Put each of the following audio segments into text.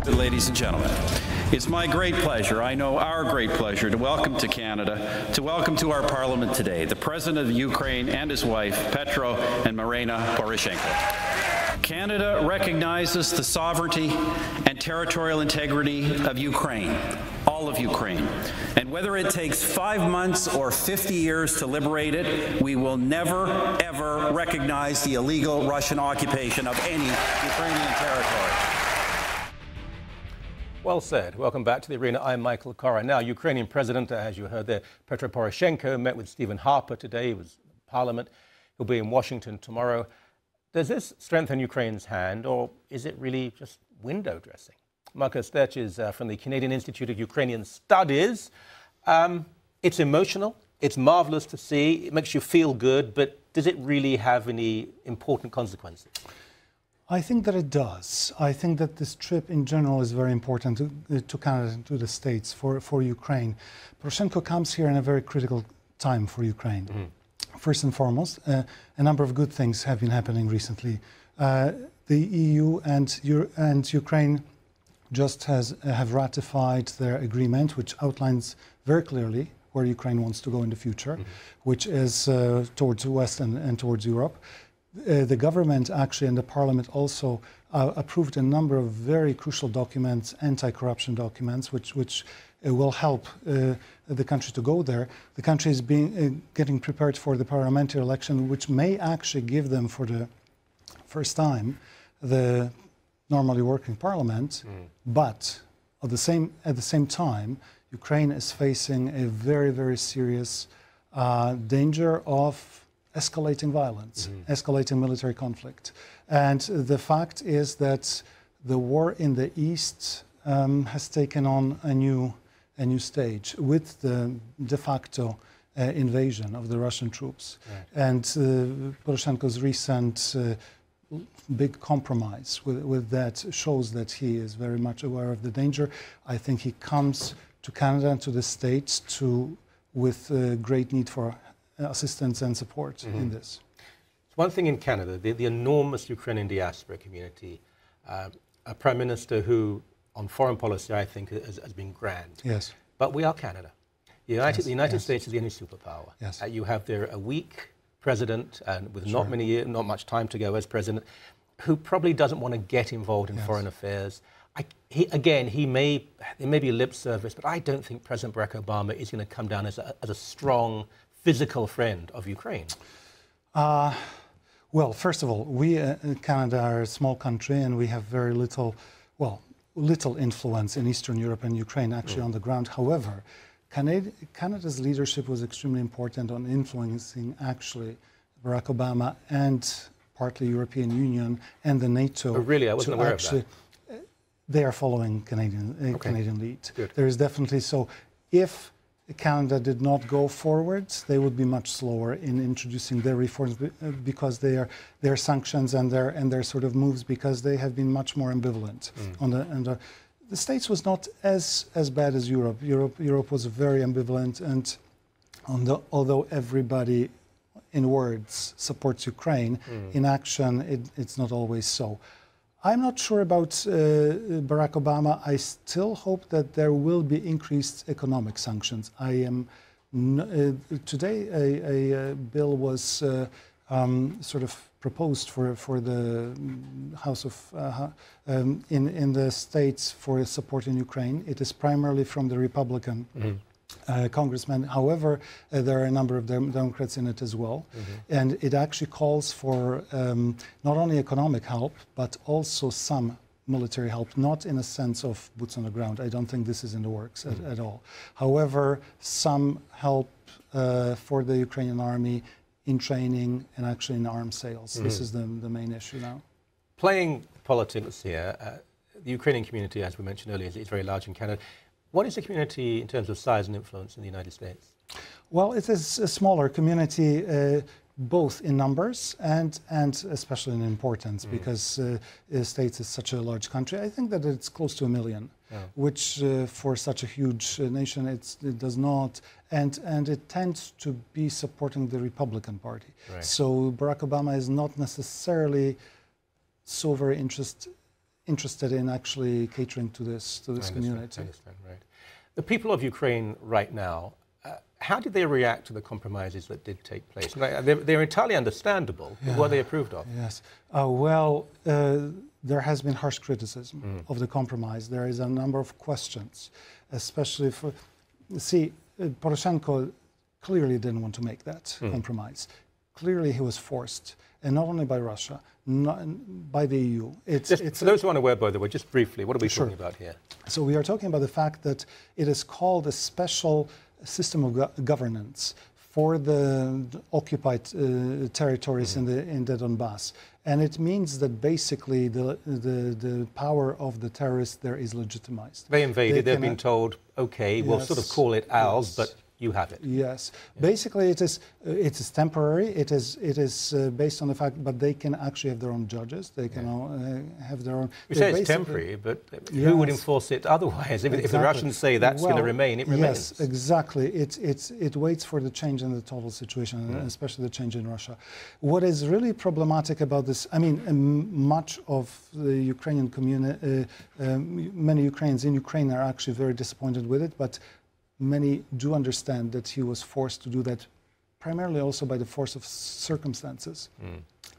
Ladies and gentlemen, it's my great pleasure, I know our great pleasure, to welcome to Canada, to welcome to our Parliament today, the President of Ukraine and his wife, Petro and Marina Poroshenko. Canada recognizes the sovereignty and territorial integrity of Ukraine, all of Ukraine. And whether it takes 5 months or 50 years to liberate it, we will never, ever recognize the illegal Russian occupation of any Ukrainian territory. Well said. Welcome back to the arena. I'm Michael Cora. Now, Ukrainian President, as you heard there, Petro Poroshenko, met with Stephen Harper today. He was in Parliament. He'll be in Washington tomorrow. Does this strengthen Ukraine's hand, or is it really just window dressing? Marcus Sterch is from the Canadian Institute of Ukrainian Studies. It's emotional. It's marvelous to see. It makes you feel good. But does it really have any important consequences? I think that it does. I think that this trip in general is very important to Canada and to the States for Ukraine. Poroshenko comes here in a very critical time for Ukraine. First and foremost, a number of good things have been happening recently. The EU and Ukraine just have ratified their agreement, which outlines very clearly where Ukraine wants to go in the future, which is towards the West and towards Europe. The government actually and the parliament also approved a number of very crucial documents, anti-corruption documents, which will help the country to go there. The country is getting prepared for the parliamentary election, which may actually give them for the first time the normally working parliament. But at the same time, Ukraine is facing a very, very serious danger of escalating violence, escalating military conflict. And the fact is that the war in the East has taken on a new stage with the de facto invasion of the Russian troops. And Poroshenko's recent big compromise with that shows that he is very much aware of the danger. I think he comes to Canada and to the States with great need for assistance and support in this. One thing in Canada, the enormous Ukrainian diaspora community, a Prime Minister who, on foreign policy, I think has been grand. Yes. But we are Canada. The United States is the only superpower. Yes. You have there a weak president, and with not much time to go as president, who probably doesn't want to get involved in foreign affairs. There may be lip service, but I don't think President Barack Obama is going to come down as a strong physical friend of Ukraine. Well, first of all, we in Canada are a small country and we have very little influence in Eastern Europe and Ukraine actually on the ground. However, Canada's leadership was extremely important on influencing actually Barack Obama and partly European Union and the NATO. Oh, really? I wasn't aware of that. They are following Canadian lead. Good. There is definitely so. If Canada did not go forward, they would be much slower in introducing their reforms because their sanctions and their sort of moves, because they have been much more ambivalent. The States was not as bad as Europe. Europe was very ambivalent, and although everybody in words supports Ukraine, in action it's not always so. I'm not sure about Barack Obama. I still hope that there will be increased economic sanctions. Today a bill was sort of proposed for the House of in the States for support in Ukraine. It is primarily from the Republican congressman. However, there are a number of Democrats in it as well. And it actually calls for not only economic help, but also some military help, not in a sense of boots on the ground. I don't think this is in the works at all. However, some help for the Ukrainian army in training and actually in arms sales. This is the main issue now. Playing politics here, the Ukrainian community, as we mentioned earlier, is very large in Canada. What is the community in terms of size and influence in the United States? Well, it is a smaller community, both in numbers and especially in importance, because the States is such a large country. I think that it's close to 1 million, which for such a huge nation, it does not, and it tends to be supporting the Republican Party. Right. So Barack Obama is not necessarily so very interested interested in actually catering to this community. I understand, right. The people of Ukraine right now, how did they react to the compromises that did take place? They're entirely understandable. Yeah. What they approved of? Yes. There has been harsh criticism of the compromise. There is a number of questions, especially for... See, Poroshenko clearly didn't want to make that compromise. Clearly he was forced, and not only by Russia, by the EU. For those who aren't aware, by the way, just briefly, what are we talking about here? So we are talking about the fact that it is called a special system of governance for the occupied territories in the Donbass. And it means that basically the power of the terrorists there is legitimized. They invaded, they've been told, okay, we'll sort of call it ours, but you have it. Yes. Yeah. Basically, it is temporary. It is based on the fact, but they can actually have their own judges. They can have their own. You say it's temporary, but who would enforce it otherwise? If the Russians say that's going to remain, it remains. Yes, exactly. It waits for the change in the total situation, especially the change in Russia. What is really problematic about this? I mean, much of the Ukrainian community, many Ukrainians in Ukraine are actually very disappointed with it, but many do understand that he was forced to do that primarily also by the force of circumstances.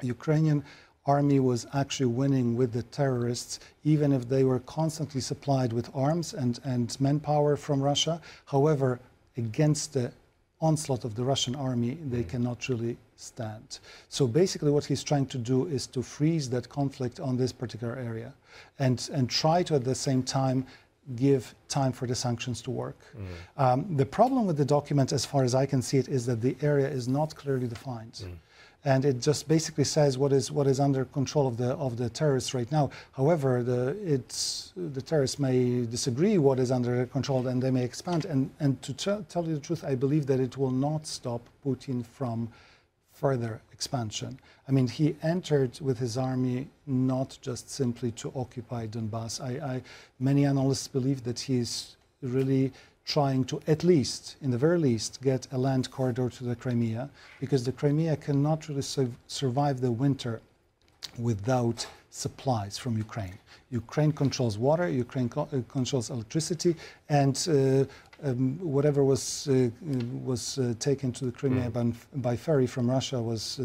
Ukrainian army was actually winning with the terrorists, even if they were constantly supplied with arms and manpower from Russia. However, against the onslaught of the Russian army, they cannot really stand. So basically what he's trying to do is to freeze that conflict on this particular area and try to at the same time give time for the sanctions to work. The problem with the document, as far as I can see it, is that the area is not clearly defined. And it just basically says what is under control of the terrorists right now. However, the terrorists may disagree what is under their control, and they may expand. And to tell you the truth, I believe that it will not stop Putin from further expansion. I mean, he entered with his army not just simply to occupy Donbass. Many analysts believe that he's really trying to, at least, in the very least, get a land corridor to the Crimea, because the Crimea cannot really survive the winter without supplies from Ukraine. Ukraine controls water, Ukraine controls electricity, and whatever was taken to the Crimea by ferry from Russia was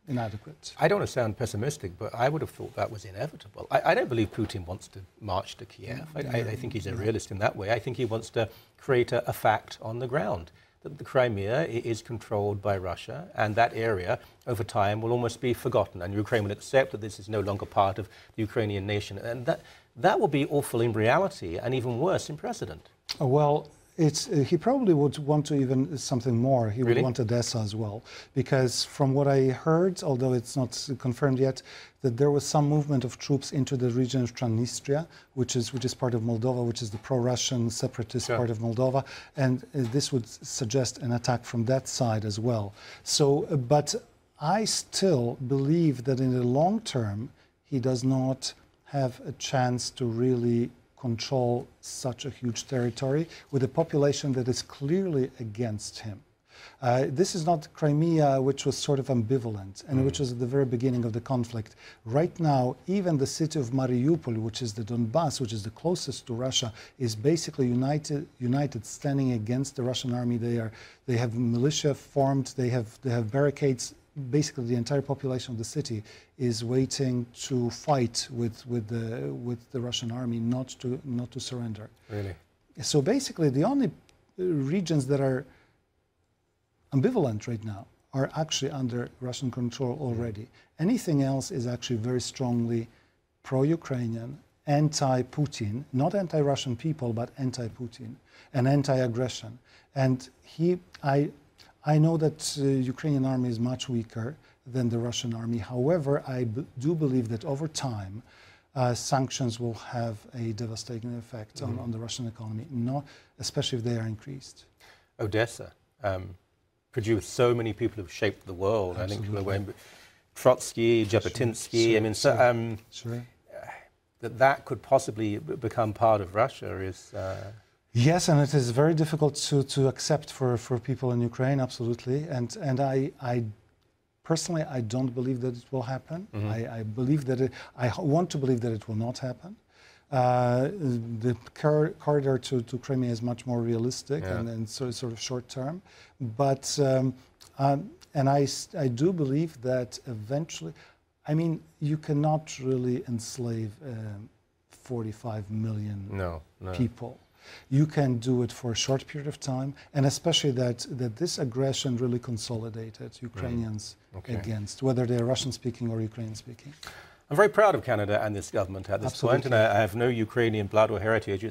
inadequate. I don't want to sound pessimistic, but I would have thought that was inevitable. I don't believe Putin wants to march to Kiev. I think he's a realist in that way. I think he wants to create a fact on the ground, that the Crimea is controlled by Russia, and that area over time will almost be forgotten, and Ukraine will accept that this is no longer part of the Ukrainian nation. And that will be awful in reality, and even worse in precedent. Well, he probably would want to even something more. He would want Odessa as well, because from what I heard, although it's not confirmed yet, that there was some movement of troops into the region of Transnistria, which is part of Moldova, which is the pro-Russian separatist part of Moldova, and this would suggest an attack from that side as well. So, but I still believe that in the long term, he does not have a chance to really control such a huge territory with a population that is clearly against him. This is not Crimea, which was sort of ambivalent and which was at the very beginning of the conflict. Right now, even the city of Mariupol, which is the Donbass, which is the closest to Russia, is basically united standing against the Russian army. They have militia formed, they have barricades. Basically, the entire population of the city is waiting to fight with the Russian army, not to surrender. Really? So basically, the only regions that are ambivalent right now are actually under Russian control already. Anything else is actually very strongly pro-Ukrainian, anti-Putin, not anti-Russian people, but anti-Putin and anti-aggression. And I know that the Ukrainian army is much weaker than the Russian army. However, I do believe that over time, sanctions will have a devastating effect on the Russian economy, especially if they are increased. Odessa produced so many people who've shaped the world. Absolutely. I think Trotsky, Jabotinsky. I mean, that could possibly become part of Russia is... Yes, and it is very difficult to accept for people in Ukraine, absolutely. And I Personally, I don't believe that it will happen. I believe that I want to believe that it will not happen. The corridor to Crimea is much more realistic and sort of short term. But and I do believe that eventually, I mean, you cannot really enslave 45 million people. You can do it for a short period of time, and especially that this aggression really consolidated Ukrainians against, whether they're Russian-speaking or Ukrainian-speaking. I'm very proud of Canada and this government at this point, and I have no Ukrainian blood or heritage.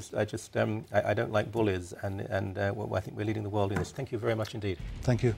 I don't like bullies, and well, I think we're leading the world in this. Thank you very much indeed. Thank you.